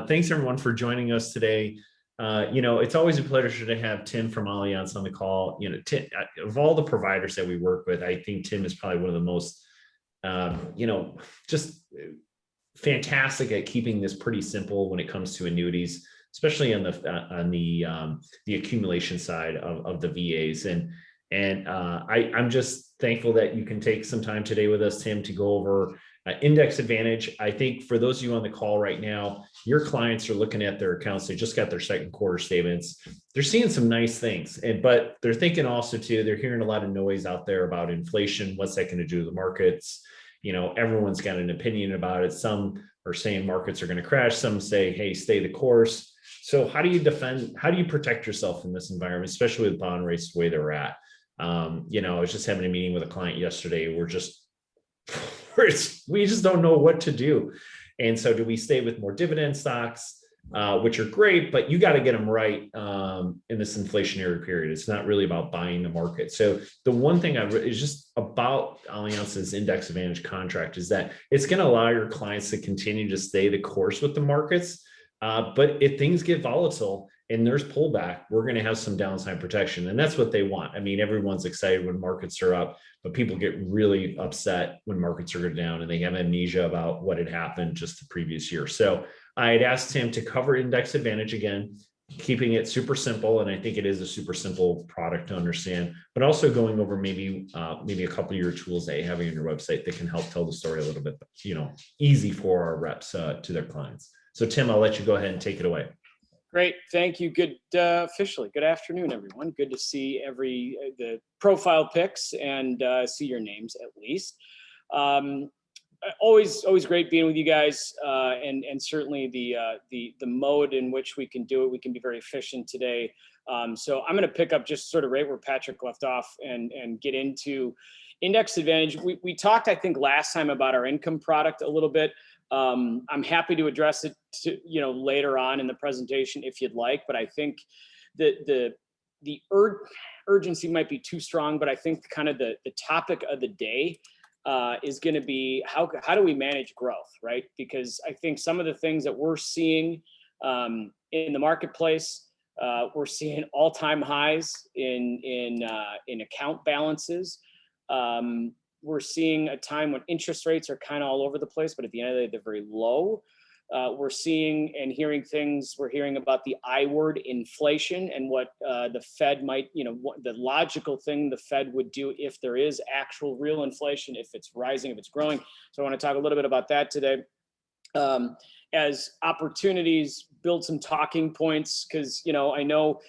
Thanks everyone for joining us today. It's always a pleasure to have Tim from Allianz on the call. Tim, of all the providers that we work with, I think Tim is probably one of the most, just fantastic at keeping this pretty simple when it comes to annuities, especially on the accumulation side of the VAs. I'm just thankful that you can take some time today with us, Tim, to go over Index Advantage. I think for those of you on the call right now, your clients are looking at their accounts. They just got their second quarter statements. They're seeing some nice things, but they're thinking also too, they're hearing a lot of noise out there about inflation. What's that going to do to the markets? Everyone's got an opinion about it. Some are saying markets are going to crash. Some say, hey, stay the course. So how do you protect yourself in this environment, especially with bond rates the way they're at? I was just having a meeting with a client yesterday. We just don't know what to do. And so do we stay with more dividend stocks, which are great, but you got to get them right in this inflationary period. It's not really about buying the market. So the one thing is just about Allianz's Index Advantage contract is that it's going to allow your clients to continue to stay the course with the markets. But if things get volatile and there's pullback, we're going to have some downside protection. And that's what they want. I mean, everyone's excited when markets are up, but people get really upset when markets are down and they have amnesia about what had happened just the previous year. So I had asked him to cover Index Advantage again, keeping it super simple. And I think it is a super simple product to understand, but also going over maybe a couple of your tools that you have on your website that can help tell the story a little bit, easy for our reps to their clients. So Tim, I'll let you go ahead and take it away. Great, thank you. Good, officially, good afternoon, everyone. Good to see the profile pics and see your names at least. Always great being with you guys, and certainly the mode in which we can do it. We can be very efficient today. So I'm going to pick up just sort of right where Patrick left off and get into Index Advantage. We talked, I think, last time about our income product a little bit. I'm happy to address it later on in the presentation if you'd like, but I think the urgency might be too strong, but I think kind of the topic of the day is going to be how do we manage growth, right? Because I think some of the things that we're seeing in the marketplace, we're seeing all-time highs in account balances. We're seeing a time when interest rates are kind of all over the place, but at the end of the day, they're very low. We're seeing and hearing things. We're hearing about the I word, inflation, and what the Fed might, the logical thing the Fed would do if there is actual real inflation, if it's rising, if it's growing. So I want to talk a little bit about that today. As opportunities, build some talking points, because I know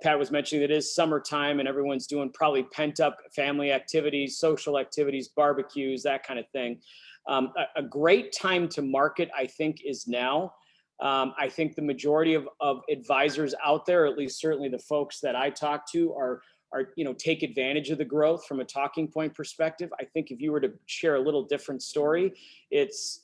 Pat was mentioning that it is summertime and everyone's doing probably pent up family activities, social activities, barbecues, that kind of thing. A great time to market, I think, is now. I think the majority of advisors out there, at least certainly the folks that I talk to, are take advantage of the growth from a talking point perspective. I think if you were to share a little different story, it's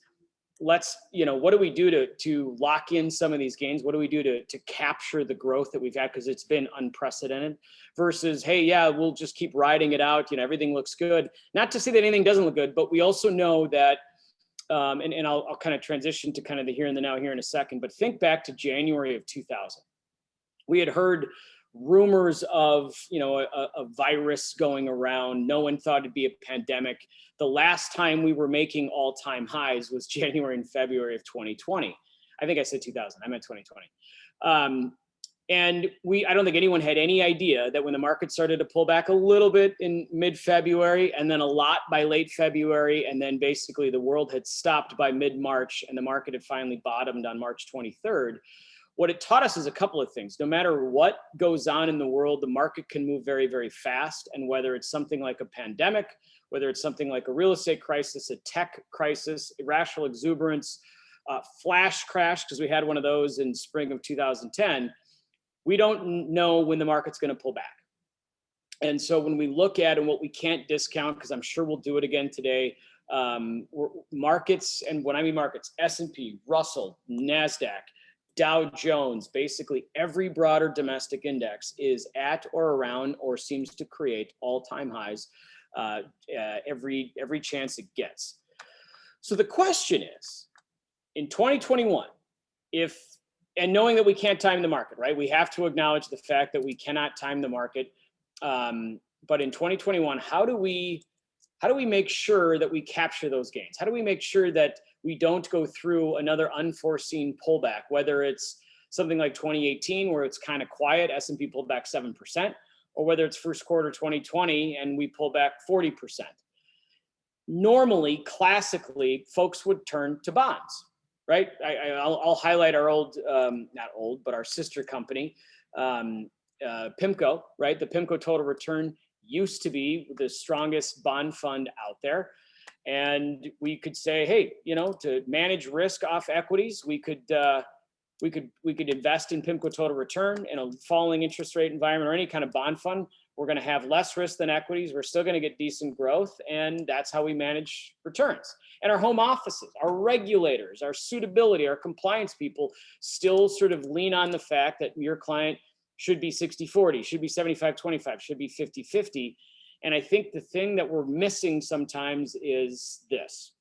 what do we do to lock in some of these gains? What do we do to capture the growth that we've had? Because it's been unprecedented versus, hey, yeah, we'll just keep riding it out. Everything looks good. Not to say that anything doesn't look good, but we also know that, and I'll kind of transition to kind of the here and the now here in a second, but think back to January of 2000. We had heard rumors of, a virus going around. No one thought it'd be a pandemic. The last time we were making all-time highs was January and February of 2020. I think I said 2000, I meant 2020. And I don't think anyone had any idea that when the market started to pull back a little bit in mid-February and then a lot by late February, and then basically the world had stopped by mid-March and the market had finally bottomed on March 23rd. What it taught us is a couple of things. No matter what goes on in the world, the market can move very, very fast. And whether it's something like a pandemic, whether it's something like a real estate crisis, a tech crisis, irrational exuberance, flash crash, because we had one of those in spring of 2010, we don't know when the market's going to pull back. And so when we look at and what we can't discount, because I'm sure we'll do it again today, markets, and when I mean markets, S&P, Russell, NASDAQ, Dow Jones, basically every broader domestic index is at or around or seems to create all-time highs every chance it gets. So the question is, in 2021, and knowing that we can't time the market, right? We have to acknowledge the fact that we cannot time the market. But in 2021, how do we make sure that we capture those gains? How do we make sure that we don't go through another unforeseen pullback, whether it's something like 2018 where it's kind of quiet, S&P pulled back 7%, or whether it's first quarter 2020 and we pull back 40%. Normally, classically, folks would turn to bonds, right? I'll highlight our not old, but our sister company, PIMCO, right? The PIMCO Total Return used to be the strongest bond fund out there. And we could say, hey, to manage risk off equities, we could invest in PIMCO Total Return in a falling interest rate environment or any kind of bond fund. We're going to have less risk than equities. We're still going to get decent growth. And that's how we manage returns. And our home offices, our regulators, our suitability, our compliance people still sort of lean on the fact that your client should be 60-40, should be 75-25, should be 50-50. And I think the thing that we're missing sometimes is this.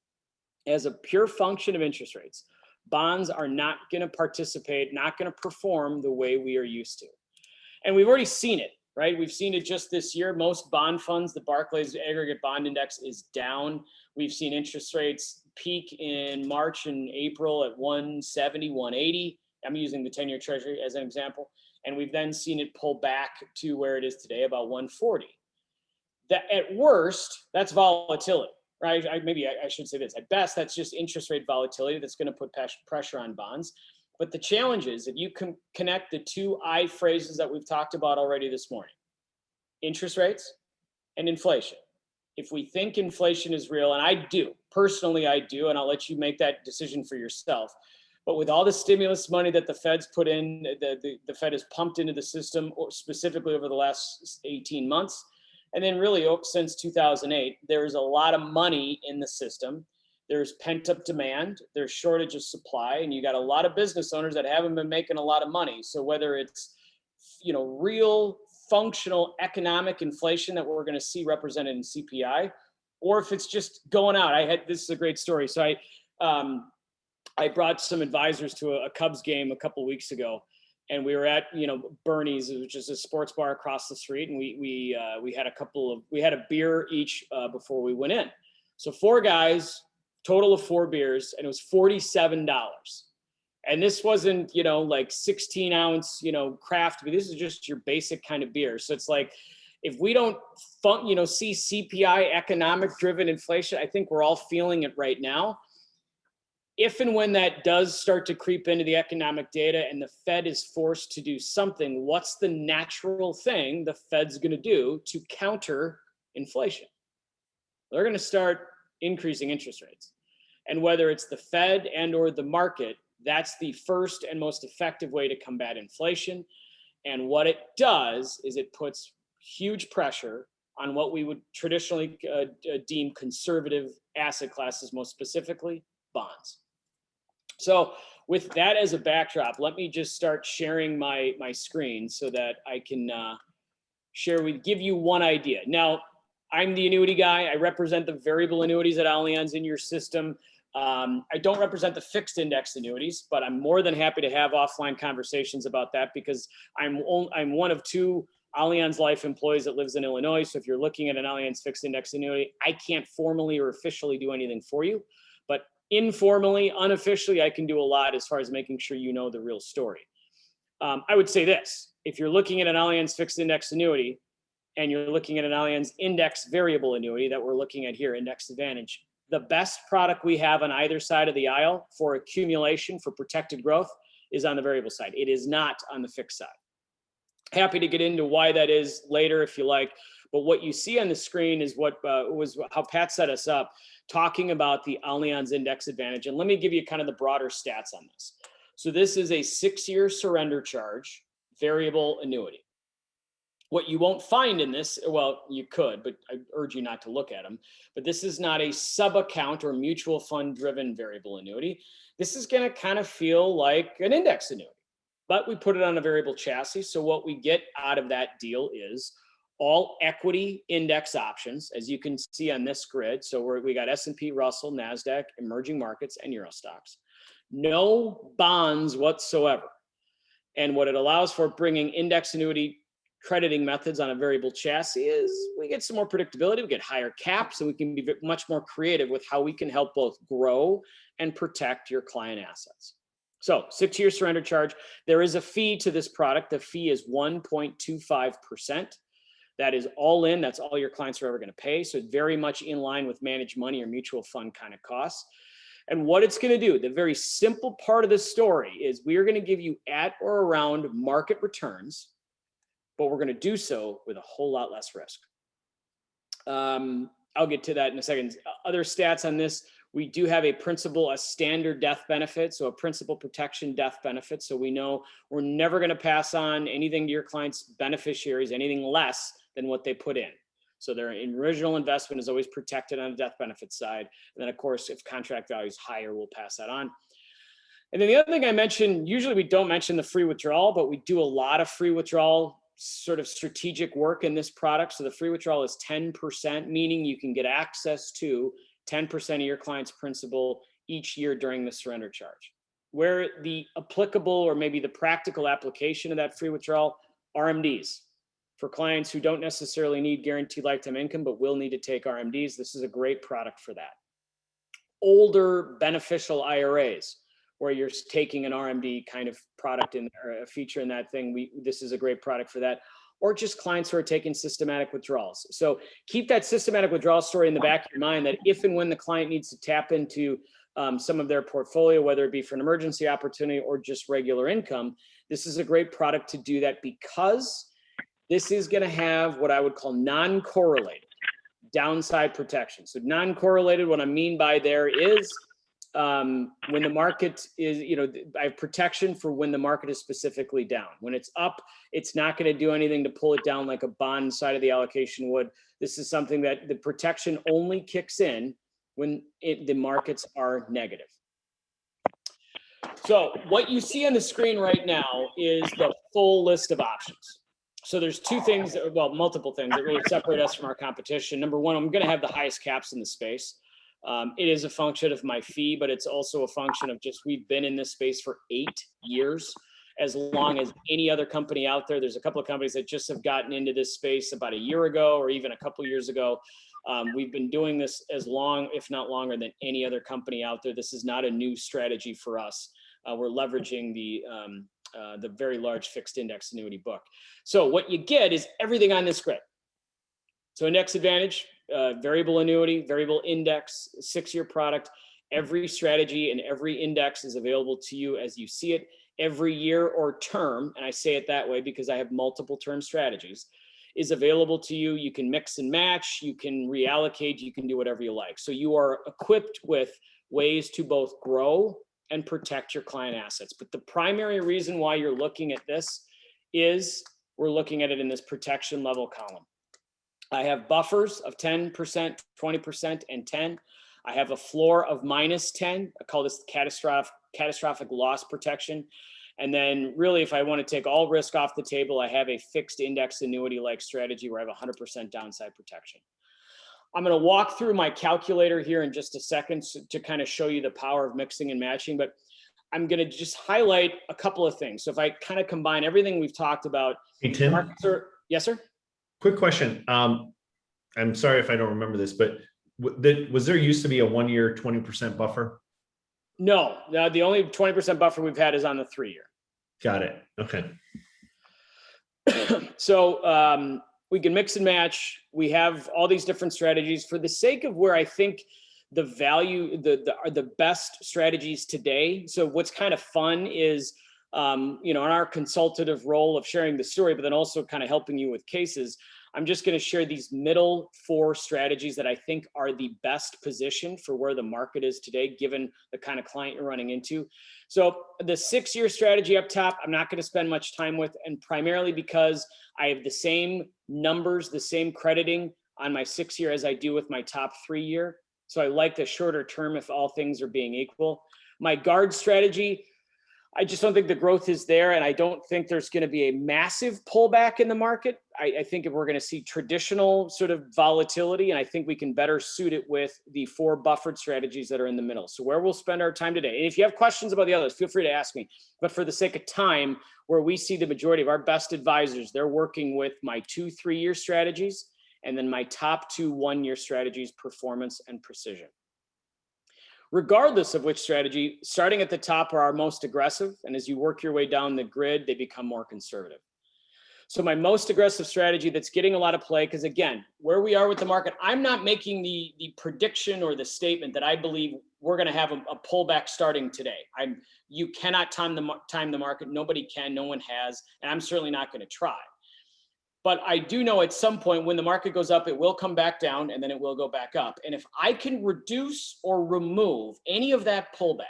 As a pure function of interest rates, bonds are not going to participate, not going to perform the way we are used to. And we've already seen it, right? We've seen it just this year. Most bond funds, the Barclays Aggregate Bond Index is down. We've seen interest rates peak in March and April at 170, 180. I'm using the 10-year Treasury as an example. And we've then seen it pull back to where it is today, about 140. That at worst, that's volatility, right? Maybe I should say this. At best, that's just interest rate volatility that's going to put pressure on bonds. But the challenge is if you can connect the two I phrases that we've talked about already this morning, interest rates and inflation. If we think inflation is real, and I do, personally I do, and I'll let you make that decision for yourself. But with all the stimulus money that the Fed's put in, the Fed has pumped into the system specifically over the last 18 months, and then really since 2008, there's a lot of money in the system. There's pent-up demand, there's shortage of supply, and you got a lot of business owners that haven't been making a lot of money. So whether it's real functional economic inflation that we're going to see represented in CPI, or if it's just going out. This is a great story. So I brought some advisors to a Cubs game a couple of weeks ago, and we were at Bernie's, which is a sports bar across the street, and we had a beer each before we went in. So 4 guys, total of 4 beers, and it was $47. And this wasn't like 16-ounce craft beer. This is just your basic kind of beer. So it's like, if we don't see CPI economic driven inflation, I think we're all feeling it right now. If and when that does start to creep into the economic data and the Fed is forced to do something, what's the natural thing the Fed's going to do to counter inflation? They're going to start increasing interest rates. And whether it's the Fed and or the market, that's the first and most effective way to combat inflation. And what it does is it puts huge pressure on what we would traditionally deem conservative asset classes, most specifically bonds. So with that as a backdrop, let me just start sharing my screen so that I can give you one idea. Now, I'm the annuity guy. I represent the variable annuities at Allianz in your system. I don't represent the fixed index annuities, but I'm more than happy to have offline conversations about that because I'm one of 2 Allianz Life employees that lives in Illinois. So if you're looking at an Allianz fixed index annuity, I can't formally or officially do anything for you, but informally, unofficially, I can do a lot as far as making sure you know the real story. I would say this: if you're looking at an Allianz fixed index annuity and you're looking at an Allianz index variable annuity that we're looking at here, Index Advantage, the best product we have on either side of the aisle for accumulation, for protected growth, is on the variable side. It is not on the fixed side. Happy to get into why that is later if you like. But what you see on the screen is what was how Pat set us up, talking about the Allianz Index Advantage. And let me give you kind of the broader stats on this. So this is a 6-year surrender charge variable annuity. What you won't find in this, well, you could, but I urge you not to look at them. But this is not a sub-account or mutual fund driven variable annuity. This is going to kind of feel like an index annuity, but we put it on a variable chassis. So what we get out of that deal is all equity index options, as you can see on this grid. So we got S&P, Russell, NASDAQ, emerging markets, and Euro stocks. no bonds whatsoever. And what it allows for, bringing index annuity crediting methods on a variable chassis, is we get some more predictability, we get higher caps, and we can be much more creative with how we can help both grow and protect your client assets. So 6-year surrender charge. There is a fee to this product. The fee is 1.25%. That is all in. That's all your clients are ever going to pay. So very much in line with managed money or mutual fund kind of costs. And what it's going to do, the very simple part of the story, is we are going to give you at or around market returns, but we're going to do so with a whole lot less risk. I'll get to that in a second. Other stats on this: we do have a standard death benefit, so a principal protection death benefit. So we know we're never going to pass on anything to your clients' beneficiaries, anything less than what they put in. So their original investment is always protected on the death benefit side. And then, of course, if contract value is higher, we'll pass that on. And then the other thing I mentioned, usually we don't mention the free withdrawal, but we do a lot of free withdrawal sort of strategic work in this product. So the free withdrawal is 10%, meaning you can get access to 10% of your client's principal each year during the surrender charge. Where the applicable, or maybe the practical application of that free withdrawal, RMDs. For clients who don't necessarily need guaranteed lifetime income, but will need to take RMDs, this is a great product for that. Older beneficial IRAs, where you're taking an RMD kind of product in, or a feature in that thing, this is a great product for that. Or just clients who are taking systematic withdrawals. So keep that systematic withdrawal story in the back of your mind, that if and when the client needs to tap into some of their portfolio, whether it be for an emergency opportunity or just regular income, this is a great product to do that, because this is going to have what I would call non-correlated downside protection. So non-correlated, what I mean by there is when the market is, I have protection for when the market is specifically down. When it's up, it's not going to do anything to pull it down like a bond side of the allocation would. This is something that the protection only kicks in when the markets are negative. So what you see on the screen right now is the full list of options. So there's two things, multiple things that really separate us from our competition. Number one, I'm going to have the highest caps in the space. It is a function of my fee, but it's also a function of just, we've been in this space for 8 years, as long as any other company out there. There's a couple of companies that just have gotten into this space about a year ago, or even a couple of years ago. We've been doing this as long, if not longer, than any other company out there. This is not a new strategy for us. We're leveraging the very large fixed index annuity book. So what you get is everything on this grid. So index advantage, variable annuity, variable index, 6-year product. Every strategy and every index is available to you as you see it. Every year or term, and I say it that way because I have multiple term strategies, is available to you. You can mix and match, you can reallocate, you can do whatever you like. So you are equipped with ways to both grow and protect your client assets. But the primary reason why you're looking at this is we're looking at it in this protection level column. I have buffers of 10%, 20%, and 10. I have a floor of -10. I call this catastrophic loss protection. And then really, if I want to take all risk off the table, I have a fixed index annuity-like strategy where I have 100% downside protection. I'm going to walk through my calculator here in just a second to kind of show you the power of mixing and matching, but I'm going to just highlight a couple of things. So if I kind of combine everything we've talked about. Hey, Tim. Yes, sir. Quick question. I'm sorry if I don't remember this, but was there used to be a 1-year 20% buffer? No, the only 20% buffer we've had is on the 3-year. Got it. Okay. So we can mix and match. We have all these different strategies for the sake of where I think the value, are the best strategies today. So what's kind of fun is, in our consultative role of sharing the story, but then also kind of helping you with cases, I'm just going to share these middle 4 strategies that I think are the best position for where the market is today, given the kind of client you're running into. So the 6-year strategy up top, I'm not going to spend much time with, and primarily because I have the same numbers, the same crediting on my 6-year as I do with my top 3-year. So I like the shorter term if all things are being equal. My guard strategy, I just don't think the growth is there, and I don't think there's going to be a massive pullback in the market. I think if we're going to see traditional sort of volatility, and I think we can better suit it with the 4 buffered strategies that are in the middle. So where we'll spend our time today, and if you have questions about the others, feel free to ask me. But for the sake of time, where we see the majority of our best advisors, they're working with my 2 3-year strategies, and then my top 2 1-year strategies, performance and precision. Regardless of which strategy, starting at the top are our most aggressive. And as you work your way down the grid, they become more conservative. So my most aggressive strategy that's getting a lot of play, because again, where we are with the market, I'm not making the prediction or the statement that I believe we're going to have a pullback starting today. You cannot time the market. Nobody can, no one has, and I'm certainly not going to try. But I do know at some point when the market goes up, it will come back down and then it will go back up. And if I can reduce or remove any of that pullback,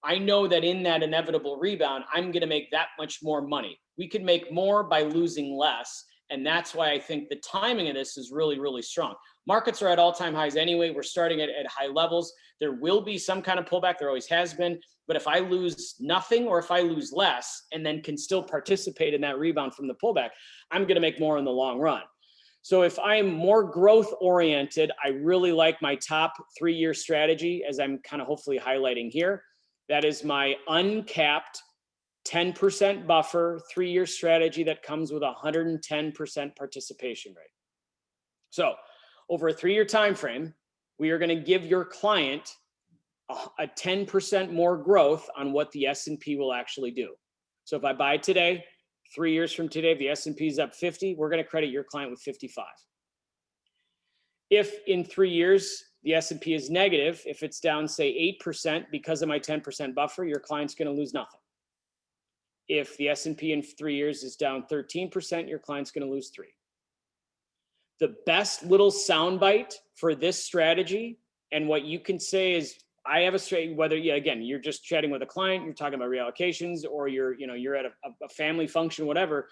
I know that in that inevitable rebound, I'm going to make that much more money. We could make more by losing less. And that's why I think the timing of this is really, really strong. Markets are at all-time highs anyway. We're starting at high levels. There will be some kind of pullback. There always has been. But if I lose nothing or if I lose less and then can still participate in that rebound from the pullback, I'm going to make more in the long run. So if I'm more growth oriented, I really like my top 3-year strategy, as I'm kind of hopefully highlighting here. That is my uncapped 10% buffer 3-year strategy that comes with 110% participation rate. So over a 3-year time frame, we are going to give your client a 10% more growth on what the S&P will actually do. So if I buy today, 3 years from today, if the S&P is up 50, we're going to credit your client with 55. If in 3 years, the S&P is negative, if it's down, say 8% because of my 10% buffer, your client's going to lose nothing. If the S&P in 3 years is down 13%, your client's going to lose 3. The best little soundbite for this strategy, and what you can say is, I have a strategy, whether again, you're just chatting with a client, you're talking about reallocations, or you're at a family function, whatever.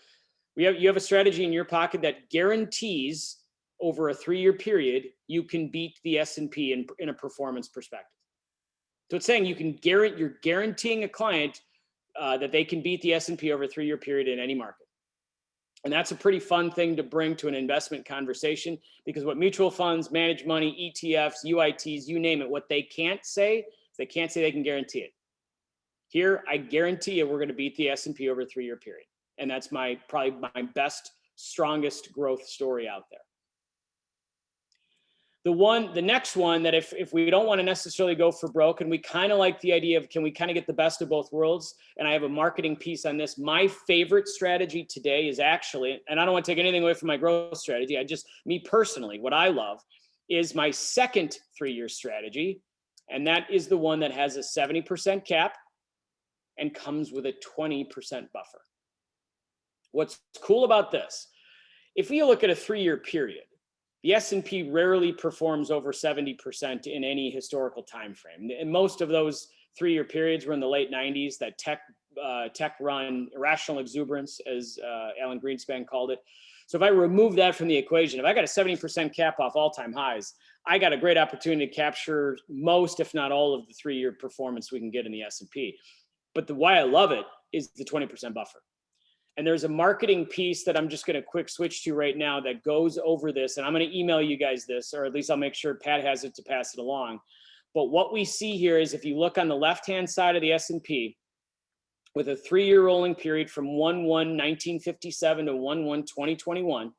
You have a strategy in your pocket that guarantees over a 3-year period, you can beat the S&P in a performance perspective. So it's saying you're guaranteeing a client that they can beat the S&P over a 3-year period in any market. And that's a pretty fun thing to bring to an investment conversation, because what mutual funds, managed money, ETFs, UITs, you name it, what they can't say they can guarantee it. Here, I guarantee you we're going to beat the S&P over a 3-year period. And that's probably my best, strongest growth story out there. The next one that if we don't want to necessarily go for broke, and we kind of like the idea of, can we kind of get the best of both worlds? And I have a marketing piece on this. My favorite strategy today is actually, and I don't want to take anything away from my growth strategy, me personally, what I love is my second 3-year strategy. And that is the one that has a 70% cap and comes with a 20% buffer. What's cool about this, if we look at a 3-year period, the S&P rarely performs over 70% in any historical time frame. And most of those 3-year periods were in the late 90s, that tech run, irrational exuberance, as Alan Greenspan called it. So if I remove that from the equation, if I got a 70% cap off all-time highs, I got a great opportunity to capture most, if not all, of the 3-year performance we can get in the S&P. But why I love it is the 20% buffer. And there's a marketing piece that I'm just going to quick switch to right now that goes over this. And I'm going to email you guys this, or at least I'll make sure Pat has it to pass it along. But what we see here is, if you look on the left-hand side of the S&P, with a 3-year rolling period from 1/1/1957 to 1/1/2021,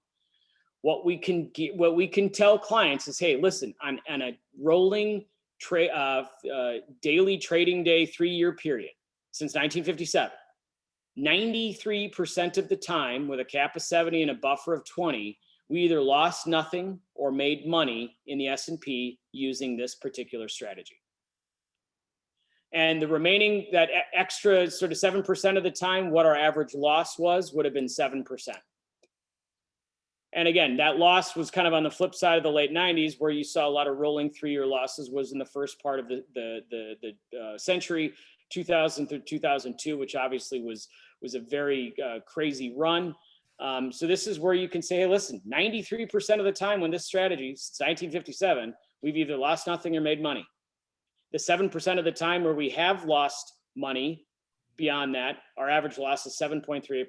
what we can tell clients is, hey, listen, on a rolling daily trading day 3-year period since 1957, 93% of the time, with a cap of 70 and a buffer of 20, we either lost nothing or made money in the S&P using this particular strategy. And the remaining, that extra sort of 7% of the time, what our average loss would have been 7%. And again, that loss was kind of on the flip side of the late 90s, where you saw a lot of rolling 3-year losses, was in the first part of the century, 2000 through 2002, which obviously was a very crazy run. So this is where you can say, hey, listen, 93% of the time when this strategy, since 1957, we've either lost nothing or made money. The 7% of the time where we have lost money, beyond that, our average loss is 7.38%.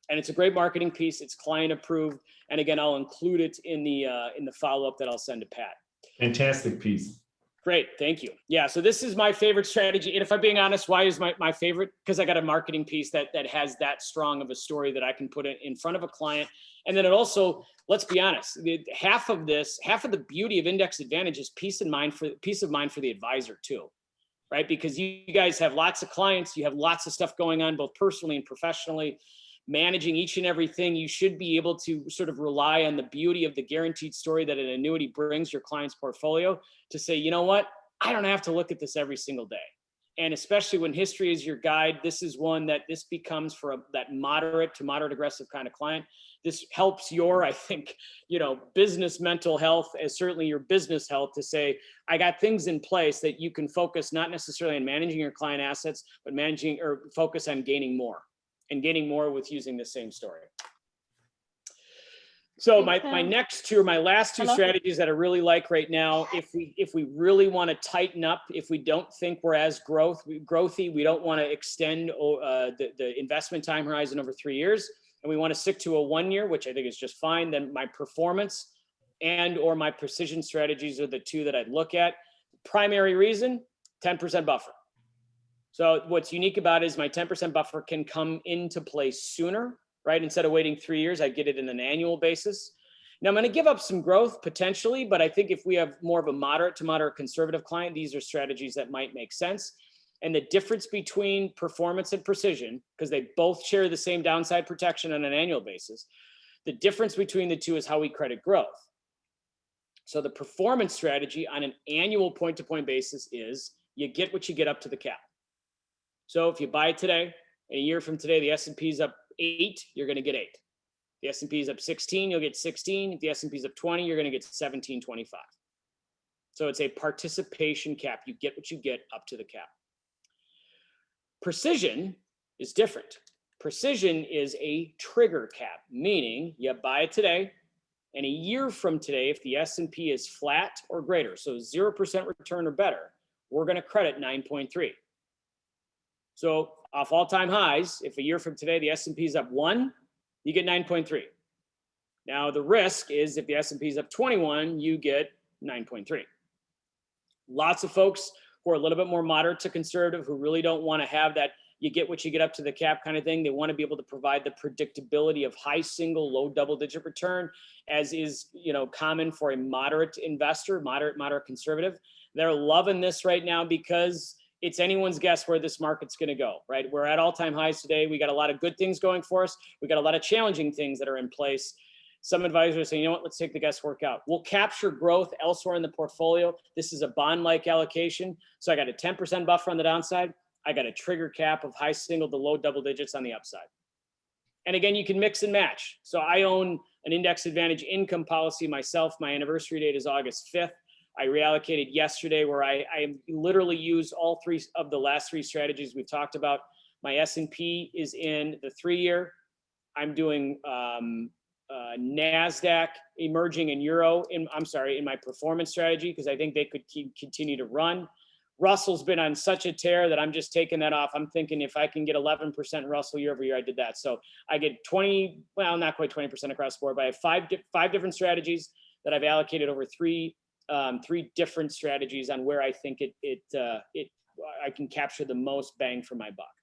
And it's a great marketing piece. It's client approved. And again, I'll include it in the follow-up that I'll send to Pat. Fantastic piece. Great, thank you. Yeah, so this is my favorite strategy. And if I'm being honest, why is my favorite? Because I got a marketing piece that has that strong of a story that I can put it in front of a client. And then it also, let's be honest, half of the beauty of Index Advantage is peace of mind for the advisor too, right? Because you guys have lots of clients, you have lots of stuff going on, both personally and professionally, managing each and everything. You should be able to sort of rely on the beauty of the guaranteed story that an annuity brings your client's portfolio to say, you know what, I don't have to look at this every single day. And especially when history is your guide, this is one that this becomes for that moderate to moderate aggressive kind of client. This helps your, I think, business mental health, as certainly your business health, to say, I got things in place that you can focus not necessarily on managing your client assets, but managing or focus on gaining more. And gaining more with using the same story. So my last two strategies that I really like right now, if we really want to tighten up, if we don't think we're as growthy, we don't want to extend the investment time horizon over 3 years, and we want to stick to a 1 year, which I think is just fine, then my performance and or my precision strategies are the two that I'd look at. Primary reason, 10% buffer. So what's unique about it is my 10% buffer can come into play sooner, right? Instead of waiting 3 years, I get it in an annual basis. Now I'm going to give up some growth potentially, but I think if we have more of a moderate to moderate conservative client, these are strategies that might make sense. And the difference between performance and precision, because they both share the same downside protection on an annual basis, the difference between the two is how we credit growth. So the performance strategy on an annual point-to-point basis is you get what you get up to the cap. So if you buy it today, and a year from today, the S&P is up 8, you're going to get 8. If the S&P is up 16, you'll get 16. If the S&P is up 20, you're going to get 17.25. So it's a participation cap. You get what you get up to the cap. Precision is different. Precision is a trigger cap, meaning you buy it today, and a year from today, if the S&P is flat or greater, so 0% return or better, we're going to credit 9.3. So off all-time highs, if a year from today, the S&P is up 1, you get 9.3. Now the risk is if the S&P is up 21, you get 9.3. Lots of folks who are a little bit more moderate to conservative, who really don't want to have that you get what you get up to the cap kind of thing. They want to be able to provide the predictability of high single, low double-digit return, as is common for a moderate investor, moderate conservative. They're loving this right now because it's anyone's guess where this market's going to go, right? We're at all-time highs today. We got a lot of good things going for us. We got a lot of challenging things that are in place. Some advisors are saying, you know what, let's take the guesswork out. We'll capture growth elsewhere in the portfolio. This is a bond-like allocation. So I got a 10% buffer on the downside. I got a trigger cap of high single to low double digits on the upside. And again, you can mix and match. So I own an Index Advantage income policy myself. My anniversary date is August 5th. I reallocated yesterday where I literally used all three of the last three strategies we've talked about. My S&P is in the 3-year. I'm doing NASDAQ, emerging, and Euro in my performance strategy because I think they could continue to run. Russell's been on such a tear that I'm just taking that off. I'm thinking if I can get 11% Russell year over year, I did that. So I get 20, well, not quite 20% across the board, but I have five different strategies that I've allocated over three different strategies on where I think I can capture the most bang for my buck.